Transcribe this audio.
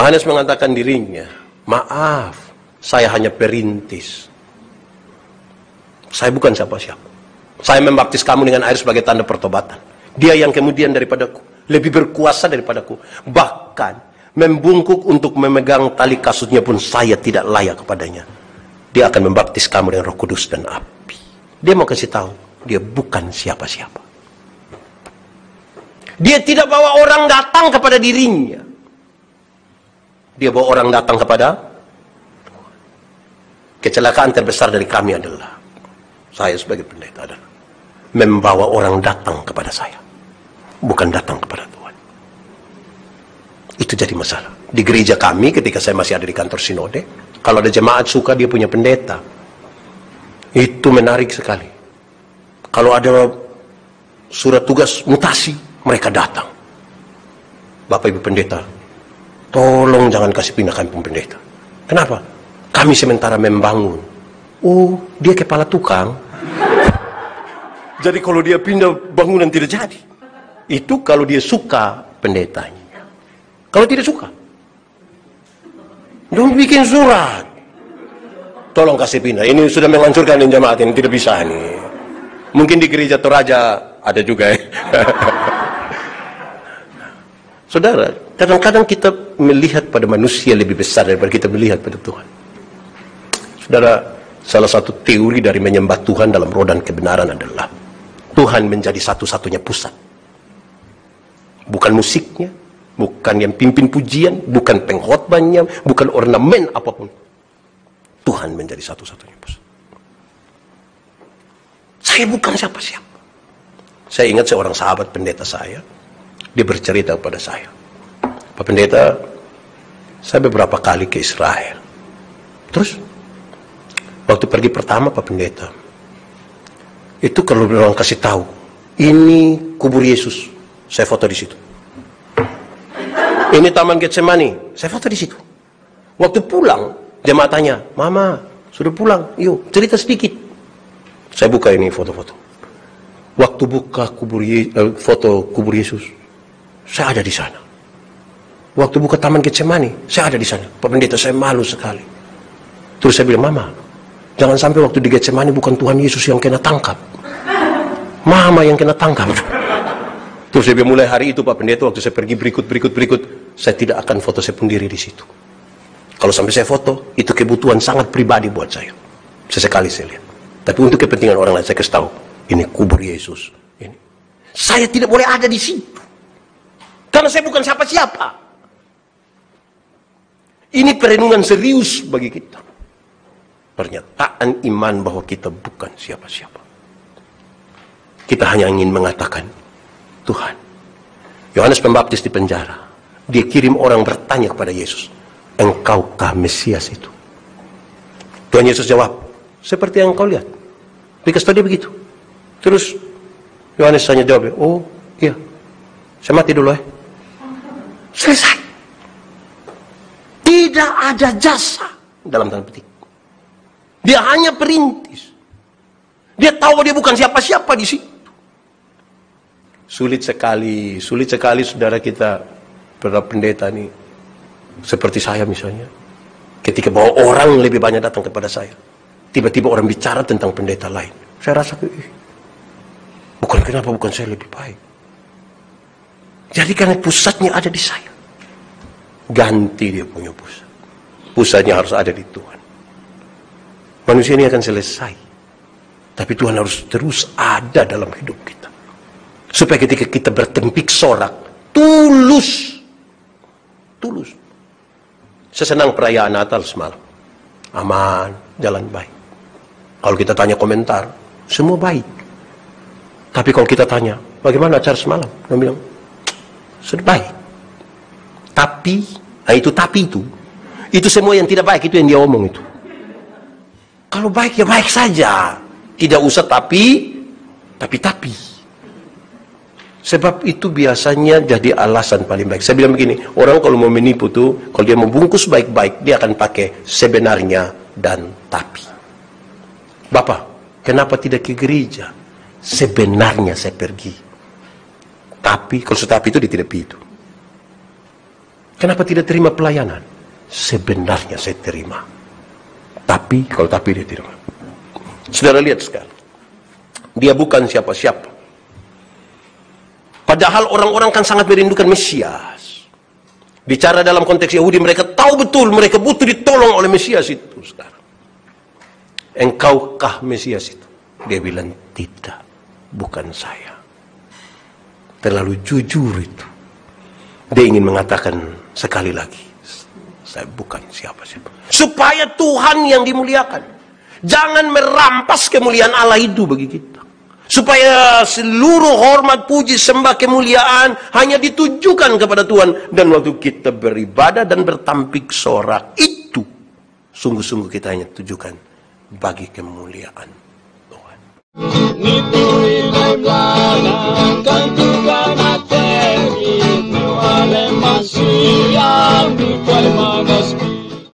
Yohanes mengatakan dirinya, maaf, saya hanya perintis. Saya bukan siapa-siapa. Saya membaptis kamu dengan air sebagai tanda pertobatan. Dia yang kemudian daripadaku, lebih berkuasa daripadaku. Bahkan membungkuk untuk memegang tali kasutnya pun saya tidak layak kepadanya. Dia akan membaptis kamu dengan Roh Kudus dan api. Dia mau kasih tahu, dia bukan siapa-siapa. Dia tidak bawa orang datang kepada dirinya. Dia bawa orang datang kepada Tuhan. Kecelakaan terbesar dari kami adalah, saya sebagai pendeta adalah membawa orang datang kepada saya, bukan datang kepada Tuhan. Itu jadi masalah. Di gereja kami ketika saya masih ada di kantor sinode, kalau ada jemaat suka dia punya pendeta, itu menarik sekali. Kalau ada surat tugas mutasi, mereka datang. Bapak Ibu pendeta, tolong jangan kasih pindah kami pendeta. Kenapa? Kami sementara membangun. Oh, dia kepala tukang. Jadi kalau dia pindah bangunan tidak jadi. Itu kalau dia suka pendetanya. Kalau tidak suka, don't bikin surat. Tolong kasih pindah. Ini sudah menghancurkan jemaat ini, tidak bisa nih. Mungkin di gereja Toraja ada juga ya. Saudara, kadang-kadang kita melihat pada manusia lebih besar daripada kita melihat pada Tuhan. Saudara, salah satu teori dari menyembah Tuhan dalam roda kebenaran adalah Tuhan menjadi satu-satunya pusat. Bukan musiknya, bukan yang pimpin pujian, bukan pengkhotbahnya, bukan ornamen apapun. Tuhan menjadi satu-satunya pusat. Saya bukan siapa-siapa. Saya ingat seorang sahabat pendeta saya, dia bercerita kepada saya, Pak Pendeta, saya beberapa kali ke Israel. Terus, waktu pergi pertama Pak Pendeta, itu kalau orang kasih tahu, ini kubur Yesus, saya foto di situ. Ini Taman Getsemani, saya foto di situ. Waktu pulang, jemaat tanya, Mama, sudah pulang? Yuk, cerita sedikit. Saya buka ini foto-foto. Waktu buka foto kubur Yesus, saya ada di sana. Waktu buka Taman Getsemani, saya ada di sana. Pak Pendeta, saya malu sekali. Terus saya bilang, Mama, jangan sampai waktu di Getsemani bukan Tuhan Yesus yang kena tangkap. Mama yang kena tangkap. Terus saya bilang, mulai hari itu Pak Pendeta, waktu saya pergi berikut, saya tidak akan foto saya sendiri di situ. Kalau sampai saya foto, itu kebutuhan sangat pribadi buat saya. Sesekali saya lihat. Tapi untuk kepentingan orang lain, saya kasih tahu, ini kubur Yesus. Ini. Saya tidak boleh ada di situ. Karena saya bukan siapa-siapa. Ini perenungan serius bagi kita. Pernyataan iman bahwa kita bukan siapa-siapa. Kita hanya ingin mengatakan, Tuhan. Yohanes Pembaptis di penjara. Dia kirim orang bertanya kepada Yesus, Engkaukah Mesias itu? Tuhan Yesus jawab, seperti yang kau lihat. Because tadi begitu. Terus Yohanes hanya jawab, oh iya, saya mati dulu ya. Selesai. Tidak ada jasa dalam tanda petik. Dia hanya perintis. Dia tahu dia bukan siapa-siapa di situ. Sulit sekali saudara kita, para pendeta nih, seperti saya misalnya. Ketika bawa orang lebih banyak datang kepada saya, tiba-tiba orang bicara tentang pendeta lain. Saya rasa, bukan saya lebih baik. Jadi karena pusatnya ada di saya. Ganti dia punya pusat. Pusatnya harus ada di Tuhan. Manusia ini akan selesai. Tapi Tuhan harus terus ada dalam hidup kita. Supaya ketika kita bertempik sorak, tulus. Saya senang perayaan Natal semalam. Aman, jalan baik. Kalau kita tanya komentar, semua baik. Tapi kalau kita tanya, bagaimana acara semalam? Dia bilang, sudah baik. Tapi, itu semua yang tidak baik, itu yang dia omong itu. Kalau baik ya baik saja. Tidak usah tapi. Sebab itu biasanya jadi alasan paling baik. Saya bilang begini, orang kalau mau menipu tuh, kalau dia mau bungkus baik-baik, dia akan pakai sebenarnya dan tapi. Bapak, kenapa tidak ke gereja? Sebenarnya saya pergi. Tapi, kalau tapi itu dia tidak itu. Kenapa tidak terima pelayanan? Sebenarnya saya terima. Tapi, kalau tapi dia terima. Saudara lihat sekarang. Dia bukan siapa-siapa. Padahal orang-orang kan sangat merindukan Mesias. Bicara dalam konteks Yahudi, mereka tahu betul mereka butuh ditolong oleh Mesias itu sekarang. Engkaukah Mesias itu? Dia bilang, tidak, bukan saya. Terlalu jujur itu. Dia ingin mengatakan sekali lagi, saya bukan siapa-siapa. Supaya Tuhan yang dimuliakan. Jangan merampas kemuliaan Allah itu bagi kita. Supaya seluruh hormat, puji, sembah, kemuliaan hanya ditujukan kepada Tuhan. Dan waktu kita beribadah dan bertampik sorak, itu sungguh-sungguh kita hanya tujukan bagi kemuliaan Tuhan.